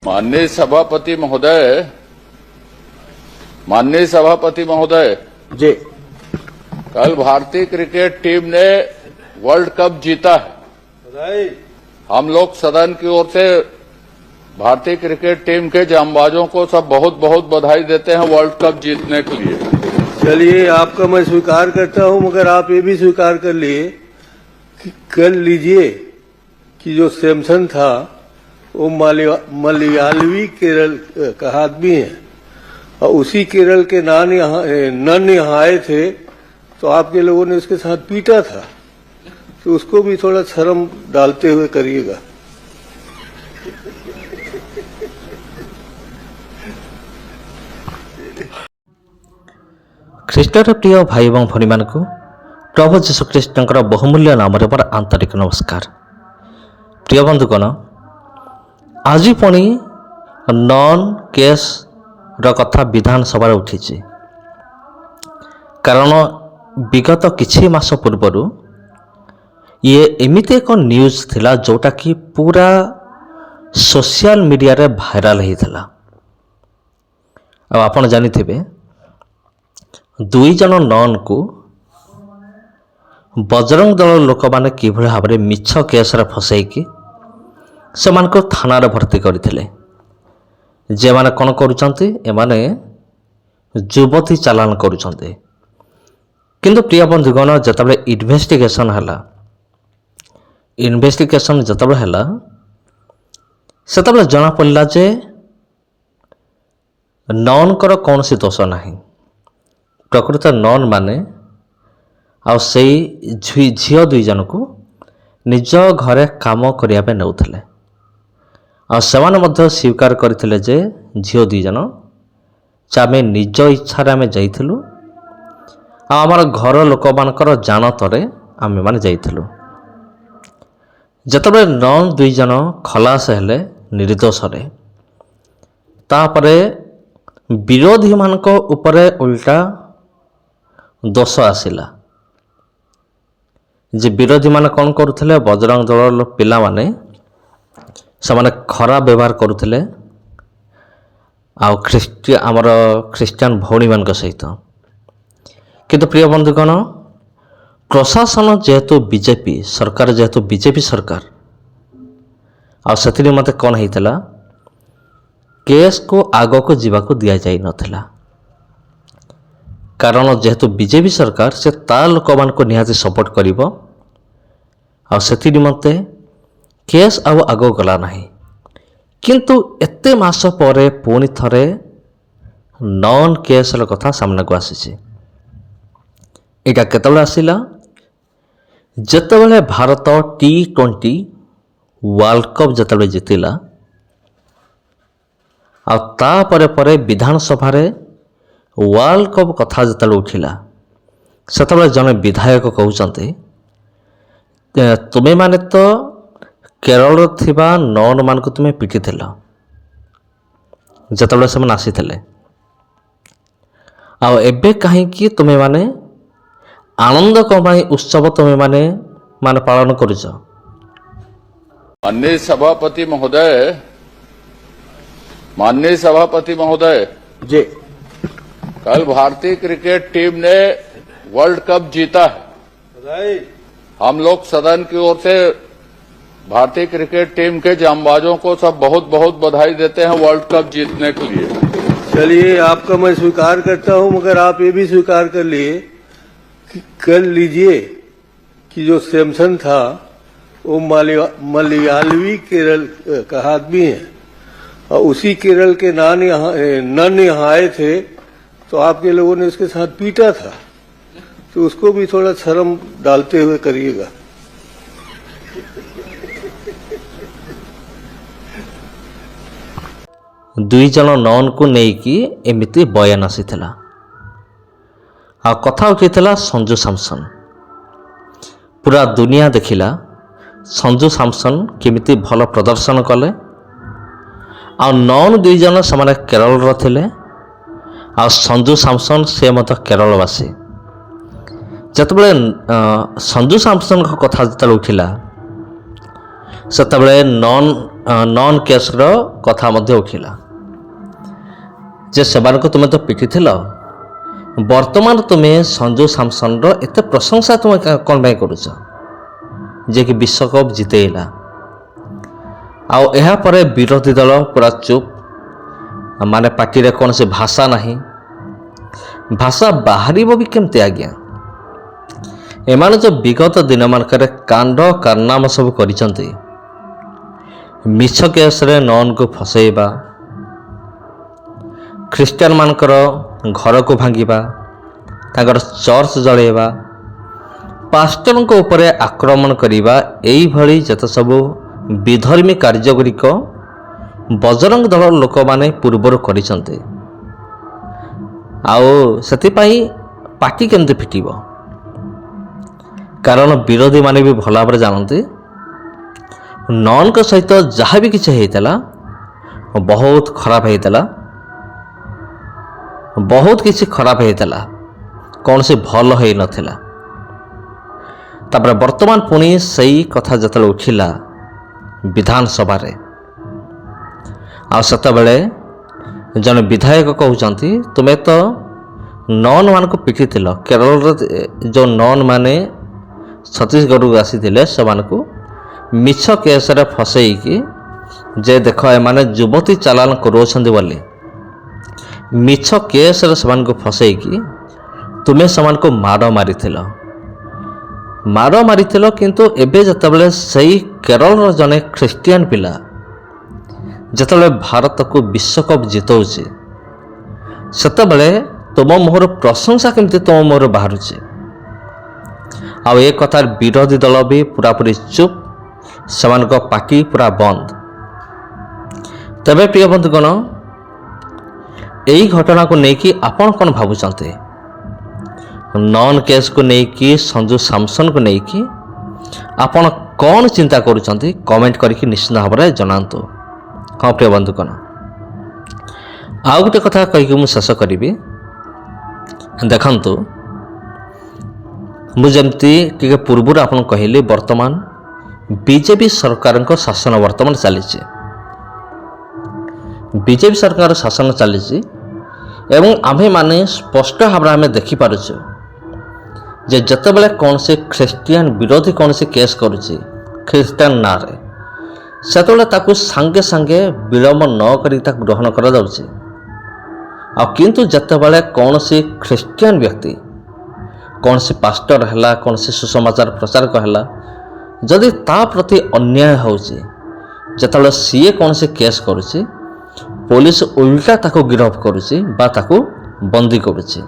माननीय सभापति महोदय जी कल भारतीय क्रिकेट टीम ने वर्ल्ड कप जीता है। हम लोग सदन की ओर से भारतीय क्रिकेट टीम के जांबाजों को सब बहुत बहुत बधाई देते हैं वर्ल्ड कप जीतने के लिए। चलिए, आपका मैं स्वीकार करता हूं, मगर आप ये भी स्वीकार कर लिए कि कर लीजिए कि जो सैमसन था वो मलयालवी केरल का आदमी है और उसी केरल के नन यहाँ आए थे तो आपके लोगों ने उसके साथ पीटा था, तो उसको भी थोड़ा शर्म डालते हुए करिएगा। ଖ୍ରୀଷ୍ଟର ପ୍ରିୟ ଭାଇ ଏବଂ ଭଉଣୀମାନଙ୍କୁ ପ୍ରଭୁ ଯୀଶୁଖ୍ରୀଷ୍ଟଙ୍କର ବହୁମୂଲ୍ୟ ନାମରେ ମୋର ଆନ୍ତରିକ ନମସ୍କାର। ପ୍ରିୟ ବନ୍ଧୁଗଣ, ଆଜି ପୁଣି ନନ୍ କେସ୍ର କଥା ବିଧାନସଭାରେ ଉଠିଛି। କାରଣ ବିଗତ କିଛି ମାସ ପୂର୍ବରୁ ଇଏ ଏମିତି ଏକ ନ୍ୟୁଜ୍ ଥିଲା ଯେଉଁଟାକି ପୁରା ସୋସିଆଲ ମିଡ଼ିଆରେ ଭାଇରାଲ ହେଇଥିଲା। ଆଉ ଆପଣ ଜାଣିଥିବେ, ଦୁଇ ଜଣ ନନ୍କୁ ବଜରଙ୍ଗ ଦଳର ଲୋକମାନେ କିଭଳି ଭାବରେ ମିଛ କେସ୍ରେ ଫସାଇକି ସେମାନଙ୍କୁ ଥାନାରେ ଭର୍ତ୍ତି କରିଥିଲେ। ଯେମାନେ କ'ଣ କରୁଛନ୍ତି, ଏମାନେ ଯୁବତୀ ଚାଲାଣ କରୁଛନ୍ତି। କିନ୍ତୁ ପ୍ରିୟ ବନ୍ଧୁଗଣ, ଯେତେବେଳେ ଇନଭେଷ୍ଟିଗେସନ୍ ଯେତେବେଳେ ହେଲା ସେତେବେଳେ ଜଣାପଡ଼ିଲା ଯେ ନନ୍ଙ୍କର କୌଣସି ଦୋଷ ନାହିଁ। ପ୍ରକୃତ ନନ୍ ମାନେ ଆଉ ସେଇ ଝିଅ ଦୁଇ ଜଣଙ୍କୁ ନିଜ ଘରେ କାମ କରିବା ପାଇଁ ନେଉଥିଲେ। ଆଉ ସେମାନେ ମଧ୍ୟ ସ୍ୱୀକାର କରିଥିଲେ ଯେ ଝିଅ ଦୁଇ ଜଣ ଆମେ ନିଜ ଇଚ୍ଛାରେ ଆମେ ଯାଇଥିଲୁ ଆଉ ଆମର ଘର ଲୋକମାନଙ୍କର ଜାଣତରେ ଆମେମାନେ ଯାଇଥିଲୁ। ଯେତେବେଳେ ନନ୍ ଦୁଇ ଜଣ ଖଲାସ ହେଲେ ନିର୍ଦ୍ଦୋଷରେ, ତାପରେ ବିରୋଧୀମାନଙ୍କ ଉପରେ ଉଲ୍ଟା ଦୋଷ ଆସିଲା ଯେ ବିରୋଧୀମାନେ କ'ଣ କରୁଥିଲେ, ବଜରଙ୍ଗ ଦଳର ପିଲାମାନେ ସେମାନେ ଖରାପ ବ୍ୟବହାର କରୁଥିଲେ ଆଉ ଆମର ଖ୍ରୀଷ୍ଟିଆନ ଭଉଣୀମାନଙ୍କ ସହିତ। କିନ୍ତୁ ପ୍ରିୟ ବନ୍ଧୁଗଣ, ପ୍ରଶାସନ ଯେହେତୁ ବିଜେପି ସରକାର ଆଉ ସେଥିରେ ମୋତେ କ'ଣ ହେଇଥିଲା, କେସ୍କୁ ଆଗକୁ ଯିବାକୁ ଦିଆଯାଇନଥିଲା। କାରଣ ଯେହେତୁ ବିଜେପି ସରକାର, ସେ ତା ଲୋକମାନଙ୍କୁ ନିହାତି ସପୋର୍ଟ କରିବ ଆଉ ସେଥି ନିମନ୍ତେ କେସ୍ ଆଉ ଆଗକୁ ଗଲା ନାହିଁ। କିନ୍ତୁ ଏତେ ମାସ ପରେ ପୁଣି ଥରେ ନନ୍ କେସ୍ର କଥା ସାମ୍ନାକୁ ଆସିଛି। ଏଇଟା କେତେବେଳେ ଆସିଲା? ଯେତେବେଳେ ଭାରତ T20 ୱାର୍ଲଡ କପ୍ ଯେତେବେଳେ ଜିତିଲା ଆଉ ତାପରେ ପରେ ବିଧାନସଭାରେ ୱାର୍ଲଡ କପ୍ କଥା ଯେତେବେଳେ ଉଠିଲା, ସେତେବେଳେ ଜଣେ ବିଧାୟକ କହୁଛନ୍ତି, ତୁମେମାନେ ତ କେରଳରେ ଥିବା ନନ୍ମାନଙ୍କୁ ତୁମେ ପିଟିଥିଲ ଯେତେବେଳେ ସେମାନେ ଆସିଥିଲେ, ଆଉ ଏବେ କାହିଁକି ତୁମେମାନେ ଆନନ୍ଦ କ'ଣ ପାଇଁ ଉତ୍ସବ ତୁମେମାନେ ପାଳନ କରୁଛ? माननीय सभापति महोदय जी कल भारतीय क्रिकेट टीम ने वर्ल्ड कप जीता है। हम लोग सदन की ओर से भारतीय क्रिकेट टीम के जांबाजों को सब बहुत बहुत बधाई देते हैं वर्ल्ड कप जीतने के लिए। चलिए, आपका मैं स्वीकार करता हूं, मगर आप ये भी स्वीकार कर लिए कि कर लीजिए कि जो सैमसन था वो मलयालवी केरल का आदमी है और उसी केरल के नन यहाँ आए थे तो आपके लोगों ने उसके साथ पीटा था, तो उसको भी थोड़ा शर्म डालते हुए करिएगा। ଦୁଇ ଜଣ ନନ୍କୁ ନେଇକି ଏମିତି ବୟାନ ଆସିଥିଲା ଆଉ କଥା ଉଠିଥିଲା ସଞ୍ଜୁ ସାମସନ୍। ପୁରା ଦୁନିଆ ଦେଖିଲା ସଞ୍ଜୁ ସାମସନ୍ କେମିତି ଭଲ ପ୍ରଦର୍ଶନ କଲେ। ଆଉ ନନ୍ ଦୁଇ ଜଣ ସେମାନେ କେରଳର ଥିଲେ ଆଉ ସଞ୍ଜୁ ସାମସନ୍ ସେ ମଧ୍ୟ କେରଳବାସୀ। ଯେତେବେଳେ ସଞ୍ଜୁ ସାମସନ୍ଙ୍କ କଥା ଯେତେବେଳେ ଉଠିଲା, ସେତେବେଳେ ନନ୍ ନନ୍ କେସ୍ର କଥା ମଧ୍ୟ ଉଠିଲା ଯେ ସେମାନଙ୍କୁ ତୁମେ ତ ପିଟିଥିଲ, ବର୍ତ୍ତମାନ ତୁମେ ସଞ୍ଜୁ ସାମସନ୍ର ଏତେ ପ୍ରଶଂସା ତୁମେ କ'ଣ ପାଇଁ କରୁଛ, ଯିଏକି ବିଶ୍ୱକପ୍ ଜିତେଇଲା। ଆଉ ଏହାପରେ ବିରୋଧୀ ଦଳ ପୁରା ଚୁପ୍, ମାନେ ପାଟିରେ କୌଣସି ଭାଷା ନାହିଁ। ଭାଷା ବାହାରିବ ବି କେମିତି ଆଜ୍ଞା? ଏମାନେ ଯେଉଁ ବିଗତ ଦିନମାନଙ୍କରେ କାଣ୍ଡ କାରନାମ ସବୁ କରିଛନ୍ତି, ମିଛ କେସ୍ରେ ନନ୍କୁ ଫସେଇବା, ଖ୍ରୀଷ୍ଟିଆନମାନଙ୍କର ଘରକୁ ଭାଙ୍ଗିବା, ତାଙ୍କର ଚର୍ଚ୍ଚ ଜଳାଇବା, ପାଷ୍ଟରଙ୍କ ଉପରେ ଆକ୍ରମଣ କରିବା, ଏଇଭଳି ଯେତେ ସବୁ ବିଧର୍ମୀ କାର୍ଯ୍ୟଗୁଡ଼ିକ ବଜରଙ୍ଗ ଦଳର ଲୋକମାନେ ପୂର୍ବରୁ କରିଛନ୍ତି। ଆଉ ସେଥିପାଇଁ ପାଟି କେମିତି ଫିଟିବ? କାରଣ ବିରୋଧୀମାନେ ବି ଭଲ ଭାବରେ ଜାଣନ୍ତି ନନ୍ଙ୍କ ସହିତ ଯାହା ବି କିଛି ହେଇଥିଲା ବହୁତ ଖରାପ ହେଇଥିଲା, ବହୁତ କିଛି ଖରାପ ହେଇଥିଲା, କୌଣସି ଭଲ ହେଇନଥିଲା। ତାପରେ ବର୍ତ୍ତମାନ ପୁଣି ସେଇ କଥା ଯେତେବେଳେ ଉଠିଲା ବିଧାନସଭାରେ, ଆଉ ସେତେବେଳେ ଜଣେ ବିଧାୟକ କହୁଛନ୍ତି ତୁମେ ତ ନନ୍ ମାନଙ୍କୁ ପିଟିଥିଲ। କେରଳରେ ଯେଉଁ ନନ୍ ମାନେ ଛତିଶଗଡ଼କୁ ଆସିଥିଲେ ସେମାନଙ୍କୁ ମିଛ କେସ୍ରେ ଫସେଇକି ଯେ ଦେଖ ଏମାନେ ଯୁବତୀ ଚାଲାଣ କରୁଅଛନ୍ତି ବୋଲି ମିଛ କେସ୍ରେ ସେମାନଙ୍କୁ ଫସେଇକି ତୁମେ ସେମାନଙ୍କୁ ମାଡ଼ ମାରିଥିଲ। କିନ୍ତୁ ଏବେ ଯେତେବେଳେ ସେଇ କେରଳର ଜଣେ ଖ୍ରୀଷ୍ଟିଆନ ପିଲା ଯେତେବେଳେ ଭାରତକୁ ବିଶ୍ୱକପ୍ ଜିତଉଛି, ସେତେବେଳେ ତୁମ ମୁହଁର ପ୍ରଶଂସା କେମିତି ତୁମ ମୁହଁରୁ ବାହାରୁଛି? ଆଉ ଏ କଥାର ବିରୋଧୀ ଦଳ ବି ପୁରାପୁରି ଚୁପ୍, ସେମାନଙ୍କ ପାଟି ପୁରା ବନ୍ଦ। ତେବେ ପ୍ରିୟ ବନ୍ଧୁଗଣ, ଏହି ଘଟଣାକୁ ନେଇକି ଆପଣ କ'ଣ ଭାବୁଛନ୍ତି? ନନ୍ କେସ୍କୁ ନେଇକି, ସଞ୍ଜୁ ସାମସନ୍କୁ ନେଇକି ଆପଣ କ'ଣ ଚିନ୍ତା କରୁଛନ୍ତି? କମେଣ୍ଟ କରିକି ନିଶ୍ଚିତ ଭାବରେ ଜଣାନ୍ତୁ। ହଁ ପ୍ରିୟ ବନ୍ଧୁଗଣ, ଆଉ ଗୋଟେ କଥା କହିକି ମୁଁ ଶେଷ କରିବି। ଦେଖନ୍ତୁ, ମୁଁ ଯେମିତି ଟିକେ ପୂର୍ବରୁ ଆପଣଙ୍କୁ କହିଲି, ବର୍ତ୍ତମାନ ବିଜେପି ସରକାରଙ୍କ ଶାସନ ବର୍ତ୍ତମାନ ଚାଲିଛି। ବିଜେପି ସରକାର ଶାସନ ଚାଲିଛି ଏବଂ ଆମ୍ଭେମାନେ ସ୍ପଷ୍ଟ ଭାବରେ ଆମେ ଦେଖିପାରୁଛୁ ଯେ ଯେତେବେଳେ କୌଣସି ଖ୍ରୀଷ୍ଟିଆନ ବିରୋଧୀ କୌଣସି କେସ୍ କରୁଛି ଖ୍ରୀଷ୍ଟିଆନ ନାଁରେ, ସେତେବେଳେ ତାକୁ ସାଙ୍ଗେ ସାଙ୍ଗେ ବିଳମ୍ବ ନ କରି ତାକୁ ଗ୍ରହଣ କରାଯାଉଛି। ଆଉ କିନ୍ତୁ ଯେତେବେଳେ କୌଣସି ଖ୍ରୀଷ୍ଟିଆନ ବ୍ୟକ୍ତି, କୌଣସି ପାଷ୍ଟର ହେଲା, କୌଣସି ସୁସମାଚାର ପ୍ରଚାରକ ହେଲା, ଯଦି ତା ପ୍ରତି ଅନ୍ୟାୟ ହେଉଛି, ଯେତେବେଳେ ସିଏ କୌଣସି କେସ୍ କରୁଛି, ପୋଲିସ ଉଲ୍ଟା ତାକୁ ଗିରଫ କରୁଛି ବା ତାକୁ ବନ୍ଦୀ କରୁଛି।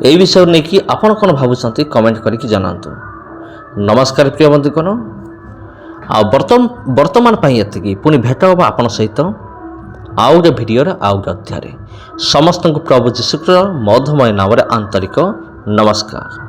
ଏହି ବିଷୟରେ ନେଇକି ଆପଣ କ'ଣ ଭାବୁଛନ୍ତି? କମେଣ୍ଟ କରିକି ଜଣାନ୍ତୁ। ନମସ୍କାର ପ୍ରିୟ ବନ୍ଧୁଗଣ, ଆଉ ବର୍ତ୍ତମାନ ପାଇଁ ଏତିକି। ପୁଣି ଭେଟ ହେବ ଆପଣଙ୍କ ସହିତ ଆଉ ଗୋଟେ ଭିଡ଼ିଓରେ, ଆଉ ଗୋଟେ ଅଧ୍ୟାୟରେ। ସମସ୍ତଙ୍କୁ ପ୍ରଭୁ ଯୀଶୁଙ୍କର ମଧୁମୟ ନାମରେ ଆନ୍ତରିକ ନମସ୍କାର।